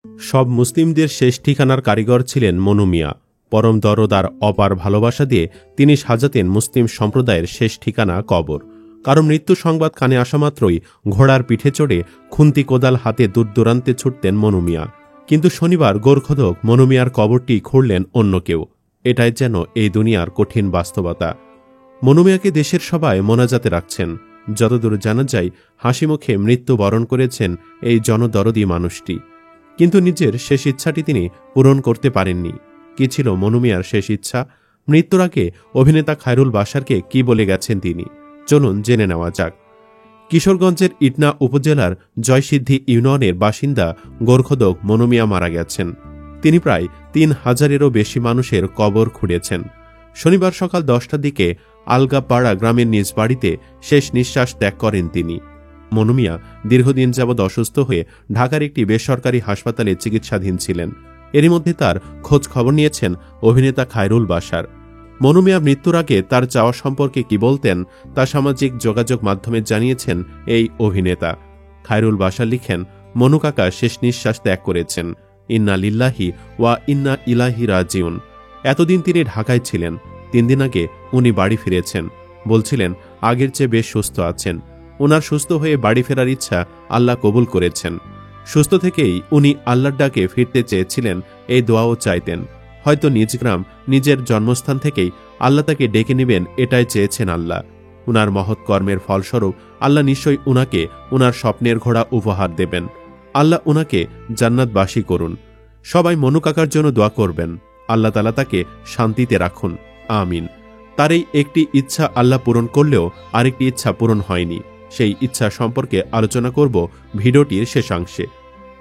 সব মুসলিমদের শেষ ঠিকানার কারিগর ছিলেন মনু মিয়া। পরম দরদ আর অপার ভালোবাসা দিয়ে তিনি সাজাতেন মুসলিম সম্প্রদায়ের শেষ ঠিকানা কবর। কারো মৃত্যু সংবাদ কানে আসা মাত্রই ঘোড়ার পিঠে চড়ে খুন্তি কোদাল হাতে দূরদূরান্তে ছুটতেন মনু মিয়া। কিন্তু শনিবার গোরখদক মনু মিয়ার কবরটি খুঁড়লেন অন্য কেউ। এটাই যেন এই দুনিয়ার কঠিন বাস্তবতা। মনু মিয়াকে দেশের সবাই মোনাজাতে রাখছেন। যতদূর জানা যায় হাসিমুখে মৃত্যুবরণ করেছেন এই জনদরদী মানুষটি। কিন্তু নিজের শেষ ইচ্ছাটি তিনি পূরণ করতে পারেননি। কি ছিল মনু মিয়ার শেষ ইচ্ছা? মৃত্যুর আগে অভিনেতা খায়রুল বাশারকে কি বলে গেছেন তিনি? চলুন জেনে নেওয়া যাক। কিশোরগঞ্জের ইটনা উপজেলার জয়সিদ্ধি ইউনিয়নের বাসিন্দা গোরখদক মনু মিয়া মারা গেছেন। তিনি প্রায় ৩,০০০-এরও বেশি মানুষের কবর খুঁড়েছেন। শনিবার সকাল 10টার দিকে আলগাপাড়া গ্রামের নিজ বাড়িতে শেষ নিঃশ্বাস ত্যাগ করেন তিনি। মনু মিয়া দীর্ঘদিন যাবৎ অসুস্থ হয়ে ঢাকার একটি বেসরকারি হাসপাতালে চিকিৎসাধীন ছিলেন। এরই মধ্যে তার খোঁজ খবর নিয়েছেন অভিনেতা খায়রুল বাশার। মনু মিয়া মৃত্যুর আগে তার চাওয়া সম্পর্কে কি বলতেন তা সামাজিক যোগাযোগ মাধ্যমে জানিয়েছেন এই অভিনেতা। খায়রুল বাশার লিখেন, মনু কাকা শেষ নিঃশ্বাস ত্যাগ করেছেন। ইন্না লিল্লাহি ওয়া ইন্না ইলাইহি রাজিউন। এতদিন তিনি ঢাকায় ছিলেন। 3 দিন আগে উনি বাড়ি ফিরেছেন। বলছিলেন আগের চেয়ে বেশ সুস্থ আছেন। ওনার সুস্থ হয়ে বাড়ি ফেরার ইচ্ছা আল্লাহ কবুল করেছেন। সুস্থ থেকেই উনি আল্লাহর ডাকে ফিরতে চেয়েছিলেন, এই দোয়াও চাইতেন। হয়তো নিজ গ্রাম, নিজের জন্মস্থান থেকেই আল্লাহ তাকে ডেকে নেবেন, এটাই চেয়েছেন আল্লাহ। উনার মহৎ কর্মের ফলস্বরূপ আল্লাহ নিশ্চয়ই উনাকে উনার স্বপ্নের ঘোড়া উপহার দেবেন। আল্লাহ উনাকে জান্নাতবাসী করুন। সবাই মনু কাকার জন্য দোয়া করবেন, আল্লাহ তাআলা তাকে শান্তিতে রাখুন, আমিন। তার এই একটি ইচ্ছা আল্লাহ পূরণ করলেও আরেকটি ইচ্ছা পূরণ হয়নি। সেই ইচ্ছা সম্পর্কে আলোচনা করব ভিডিওটির শেষাংশে।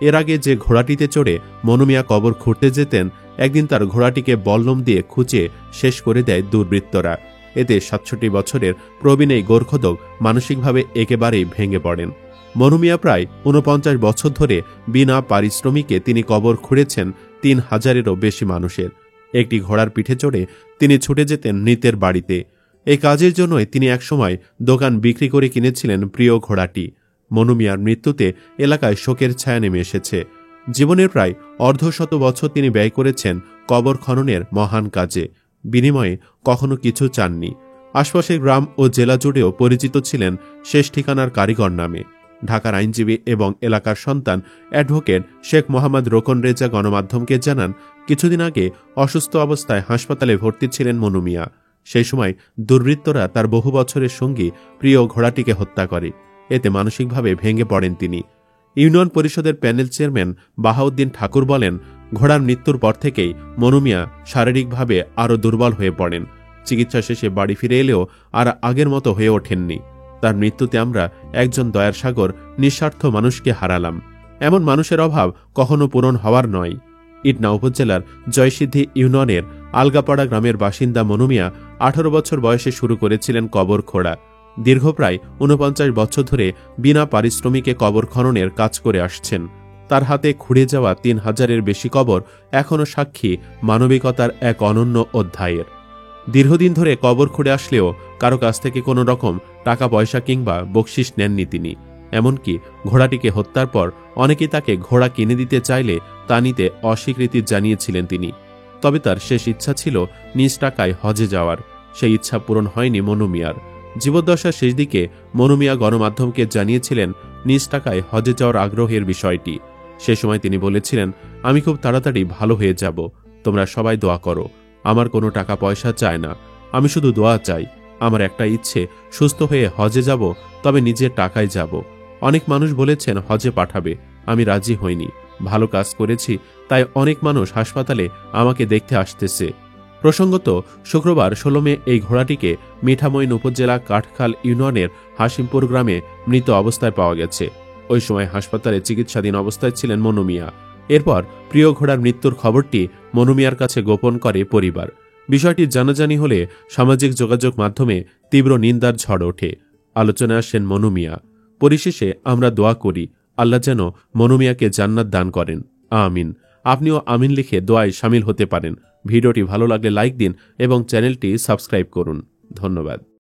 এর আগে যে ঘোড়াটিতে চড়ে মনু মিয়া কবর খুঁড়তে যেতেন, একদিন তার ঘোড়াটিকে বল্লম দিয়ে খুঁচে শেষ করে দেয় দুর্বৃত্তরা। এতে ৬৭ বছরের প্রবীণ এই গোরখদক মানসিকভাবে একেবারেই ভেঙে পড়েন। মনু মিয়া প্রায় ৪৯ বছর ধরে বিনা পারিশ্রমিকে তিনি কবর খুঁড়েছেন ৩,০০০-এরও বেশি মানুষের। একটি ঘোড়ার পিঠে চড়ে তিনি ছুটে যেতেন মৃতের বাড়িতে। এই কাজের জন্যই তিনি একসময় দোকান বিক্রি করে কিনেছিলেন প্রিয় ঘোড়াটি। মনু মিয়ার মৃত্যুতে এলাকায় শোকের ছায়া নেমে এসেছে। জীবনের প্রায় অর্ধশত বছর তিনি ব্যয় করেছেন কবর খননের মহান কাজে। বিনিময়ে কখনো কিছু চাননি। আশপাশের গ্রাম ও জেলা জুড়েও পরিচিত ছিলেন শেষ ঠিকানার কারিগর নামে। ঢাকার আইনজীবী এবং এলাকার সন্তান অ্যাডভোকেট শেখ মোহাম্মদ রোকন রেজা গণমাধ্যমকে জানান, কিছুদিন আগে অসুস্থ অবস্থায় হাসপাতালে ভর্তি ছিলেন মনু মিয়া। সেই সময় দুর্বৃত্তরা তার বহু বছরের সঙ্গী প্রিয় ঘোড়াটিকে হত্যা করে। এতে মানসিকভাবে ভেঙে পড়েন তিনি। ইউনিয়ন পরিষদের প্যানেল চেয়ারম্যান বাহাউদ্দিন ঠাকুর বলেন, ঘোড়ার মৃত্যুর পর থেকেই মনু মিয়া শারীরিকভাবে আরও দুর্বল হয়ে পড়েন। চিকিৎসা শেষে বাড়ি ফিরে এলেও আর আগের মতো হয়ে ওঠেননি। তার মৃত্যুতে আমরা একজন দয়ার সাগর, নিঃস্বার্থ মানুষকে হারালাম। এমন মানুষের অভাব কখনো পূরণ হওয়ার নয়। ইটনা উপজেলার জয়সিদ্ধি ইউনিয়নের আলগাপাড়া গ্রামের বাসিন্দা মনু মিয়া 18 বছর বয়সে শুরু করেছিলেন কবর খোঁড়া। দীর্ঘ প্রায় 49 বছর ধরে বিনা পারিশ্রমিকে কবর খননের কাজ করে আসছেন। তার হাতে খুঁড়ে যাওয়া ৩,০০০-এর বেশি কবর এখনও সাক্ষী মানবিকতার এক অনন্য অধ্যায়ের। দীর্ঘদিন ধরে কবর খুঁড়ে আসলেও কারো কাছ থেকে কোনো রকম টাকা পয়সা কিংবা বকশিস নেননি তিনি। এমনকি ঘোড়াটিকে হত্যার পর অনেকেই তাকে ঘোড়া কিনে দিতে চাইলে তা নিতে অস্বীকৃতি জানিয়েছিলেন তিনি। তবে তার শেষ ইচ্ছা ছিল নিজ টাকায় হজে যাওয়ার। সেই ইচ্ছা পূরণ হয়নি মনু মিয়ার। জীবদ্দশার শেষ দিকে মনু মিয়া গণমাধ্যমকে জানিয়েছিলেন নিজ টাকায় হজে যাওয়ার আগ্রহের বিষয়টি। সে সময় তিনি বলেছিলেন, আমি খুব তাড়াতাড়ি ভালো হয়ে যাব, তোমরা সবাই দোয়া করো। আমার কোনো টাকা পয়সা চায় না, আমি শুধু দোয়া চাই। আমার একটা ইচ্ছে, সুস্থ হয়ে হজে যাব, তবে নিজের টাকায় যাব। অনেক মানুষ বলেছেন হজে পাঠাবে, আমি রাজি হইনি। ভালো কাজ করেছি, তাই অনেক মানুষ হাসপাতালে আমাকে দেখতে আসতেছে। প্রসঙ্গত, শুক্রবার 16 মে এই ঘোড়াটিকে মিঠামইন উপজেলা কাঠখাল ইউনিয়নের হাসিমপুর গ্রামে মৃত অবস্থায় পাওয়া গেছে। ওই সময় হাসপাতালে চিকিৎসাধীন অবস্থায় ছিলেন মনু মিয়া। এরপর প্রিয় ঘোড়ার মৃত্যুর খবরটি মনু মিয়ার কাছে গোপন করে পরিবার। বিষয়টি জানাজানি হলে সামাজিক যোগাযোগ মাধ্যমে তীব্র নিন্দার ঝড় ওঠে। আলোচনায় আসেন মনু মিয়া। পরিশেষে আমরা দোয়া করি, আল্লাহ যেন মনু মিয়াকে জান্নাত দান করেন, আমিন। আপনিও আমিন লিখে দোয়ায় শামিল হতে পারেন। ভিডিওটি ভালো লাগলে লাইক দিন এবং চ্যানেলটি সাবস্ক্রাইব করুন। ধন্যবাদ।